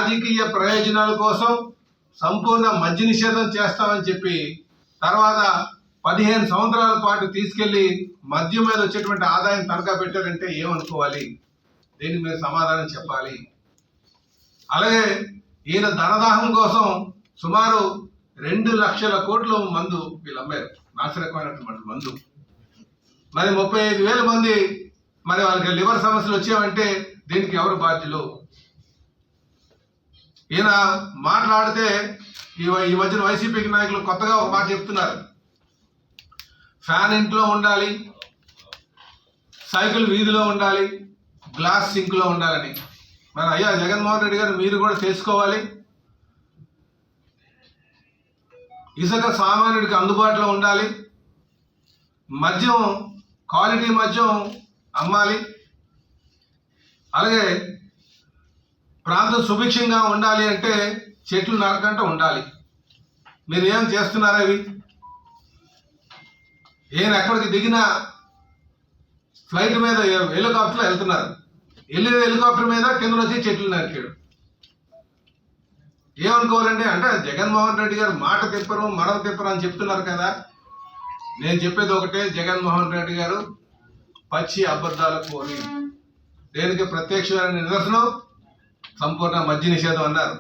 రాజకీయ ప్రయోజనాల కోసం సంపూర్ణ మద్య నిషేధం చేస్తామని చెప్పి తర్వాత 15 సంవత్సరాల పాటు తీసుకెళ్లి మద్యం మీద వచ్చేటువంటి ఆదాయం తనఖా పెట్టారంటే ఏమనుకోవాలి? దీనికి మీరు సమాధానం చెప్పాలి. అలాగే ఈయన ధనదాహం కోసం సుమారు 2 లక్షల కోట్ల మందు వీళ్ళు అమ్మారు, నాశరకమైనటువంటి మందు. మరి 35,000 మంది మరి వాళ్ళకి లివర్ సమస్యలు వచ్చాయంటే దీనికి ఎవరు బాధ్యులు? ఈయన మాట్లాడితే ఈ మధ్యన వైసీపీకి నాయకులు కొత్తగా ఒక మాట చెప్తున్నారు, ఫ్యాన్ ఇంట్లో ఉండాలి, సైకిల్ వీధిలో ఉండాలి, గ్లాస్ సింక్లో ఉండాలని. మరి అయ్యా జగన్మోహన్ రెడ్డి గారు మీరు కూడా తెలుసుకోవాలి, ఇసుక సామాన్యుడికి అందుబాటులో ఉండాలి, మద్యం క్వాలిటీ మద్యం అమ్మాలి, అలాగే ప్రాంతం సుభిక్షంగా ఉండాలి అంటే చెట్లు నరకంటే ఉండాలి. మీరు ఏం చేస్తున్నారా? ఇవి ఈయన ఎక్కడికి దిగిన ఫ్లైట్ మీద హెలికాప్టర్లో వెళ్తున్నారు, వెళ్ళిన హెలికాప్టర్ మీద కింద వచ్చి చెట్లు నరికాడు. ఏమనుకోవాలండి? అంటే జగన్మోహన్ రెడ్డి గారు మాట తిప్పరు మడవ తిప్పరు అని చెప్తున్నారు కదా. నేను చెప్పేది ఒకటే, జగన్మోహన్ రెడ్డి గారు పచ్చి అబద్ధాల కోరి. దేనికి ప్రత్యక్షమైన నిదర్శనం సంపూర్ణ మద్య నిషేధం అన్నారు,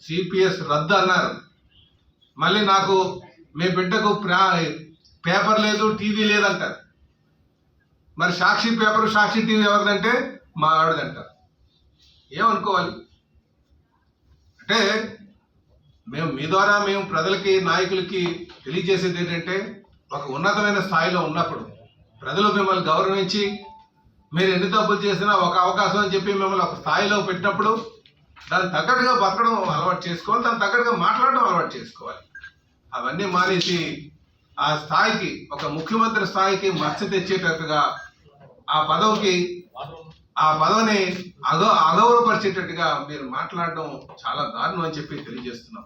సిపిఎస్ రద్దు అన్నారు. మళ్ళీ నాకు మీ బిడ్డకు పేపర్ లేదు టీవీ లేదంటారు. మరి సాక్షి పేపర్ సాక్షి టీవీ ఎవరిదంటే మా ఆవిడదంటారు. ఏమనుకోవాలి? అంటే మీ ద్వారా మేము ప్రజలకి నాయకులకి తెలియజేసేది ఏంటంటే, ఒక ఉన్నతమైన స్థాయిలో ఉన్నప్పుడు ప్రజలు మిమ్మల్ని గౌరవించి మీరు ఎన్ని తప్పులు చేసినా ఒక అవకాశం అని చెప్పి మిమ్మల్ని ఒక స్థాయిలో పెట్టినప్పుడు దానికి తగ్గట్టుగా బతకడం అలవాటు చేసుకోవాలి, దానికి తగ్గట్టుగా మాట్లాడడం అలవాటు చేసుకోవాలి. అవన్నీ మానేసి ఆ స్థాయికి, ఒక ముఖ్యమంత్రి స్థాయికి మచ్చ తెచ్చేటట్టుగా ఆ పదవిని అగౌరవపరిచేటట్టుగా మీరు మాట్లాడడం చాలా దారుణం అని చెప్పి తెలియజేస్తున్నాం.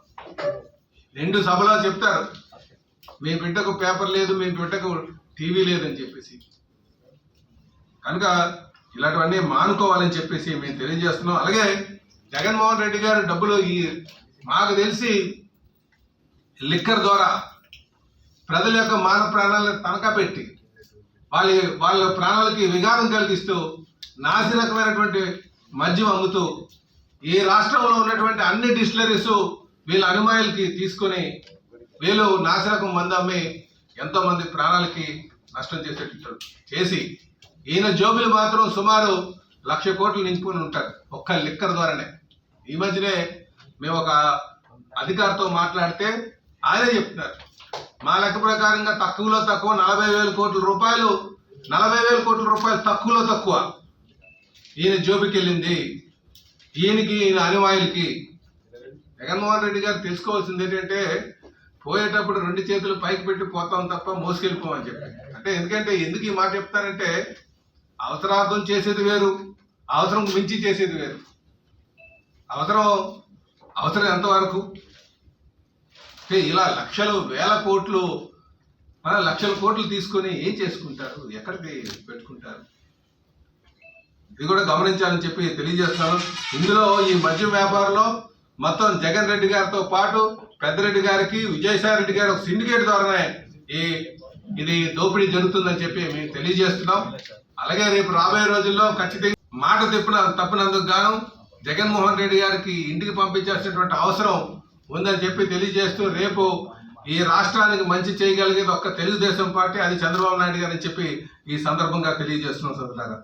2 సభలో చెప్తారు మీ బిడ్డకు పేపర్ లేదు, మీ బిడ్డకు టీవీ లేదని చెప్పేసి. కనుక ఇలాంటివన్నీ మానుకోవాలని చెప్పేసి మేము తెలియజేస్తున్నాం. అలాగే జగన్మోహన్ రెడ్డి గారు డబ్బులు మాకు తెలిసి లిక్కర్ ద్వారా ప్రజల యొక్క మాన ప్రాణాలను తనఖా పెట్టి వాళ్ళ ప్రాణాలకి విఘాతం కలిగిస్తూ నాసిరకమైనటువంటి మద్యం అమ్ముతూ ఈ రాష్ట్రంలో ఉన్నటువంటి అన్ని డిస్టిలరీస్ వీళ్ళ అనుమాయులకి తీసుకొని వీళ్ళు నాసిరకం మందు అమ్మి ఎంతో మంది ప్రాణాలకి నష్టం చేసేటట్టు చేసి ఈయన జోబులు మాత్రం సుమారు 1,00,000 కోట్లు నింపుకొని ఉంటారు ఒక్క లిక్కర్ ద్వారానే. ఈ మధ్యనే మేము ఒక అధికారితో మాట్లాడితే ఆయనే చెప్తున్నారు, మా లెక్క ప్రకారంగా తక్కువలో తక్కువ 40,000 కోట్ల రూపాయలు తక్కువలో తక్కువ ఈయన జోబుకి వెళ్ళింది, ఈయన అనుమాయులకి. జగన్మోహన్ రెడ్డి గారు తెలుసుకోవాల్సింది ఏంటంటే, పోయేటప్పుడు 2 చేతులు పైకి పెట్టి పోతాం తప్ప మోసుకెళ్ళిపోమని చెప్పి. అంటే ఎందుకు ఈ మాట చెప్తారంటే, అవసరార్థం చేసేది వేరు, అవసరం మించి చేసేది వేరు. అవసరం ఎంతవరకు? ఇలా వేల కోట్లు లక్షల కోట్లు తీసుకొని ఏం చేసుకుంటారు, ఎక్కడికి పెట్టుకుంటారు? ఇది కూడా గమనించాలని చెప్పి తెలియజేస్తున్నాను. ఇందులో ఈ మద్యం వ్యాపారంలో మొత్తం జగన్ రెడ్డి గారితో పాటు పెద్దరెడ్డి గారికి, విజయసాయి రెడ్డి గారి ఒక సిండికేట్ ద్వారానే ఇది దోపిడీ జరుగుతుందని చెప్పి మేము తెలియజేస్తున్నాం. అలాగే రేపు రాబోయే రోజుల్లో ఖచ్చితంగా మాట తప్పినందుకు గాను జగన్మోహన్ రెడ్డి గారికి ఇంటికి పంపించాల్సినటువంటి అవసరం ఉందని చెప్పి తెలియజేస్తూ, రేపు ఈ రాష్ట్రానికి మంచి చేయగలిగేది ఒక్క తెలుగుదేశం పార్టీ, అది చంద్రబాబు నాయుడు గారు అని చెప్పి ఈ సందర్భంగా తెలియజేస్తున్నాం సోదరులారా.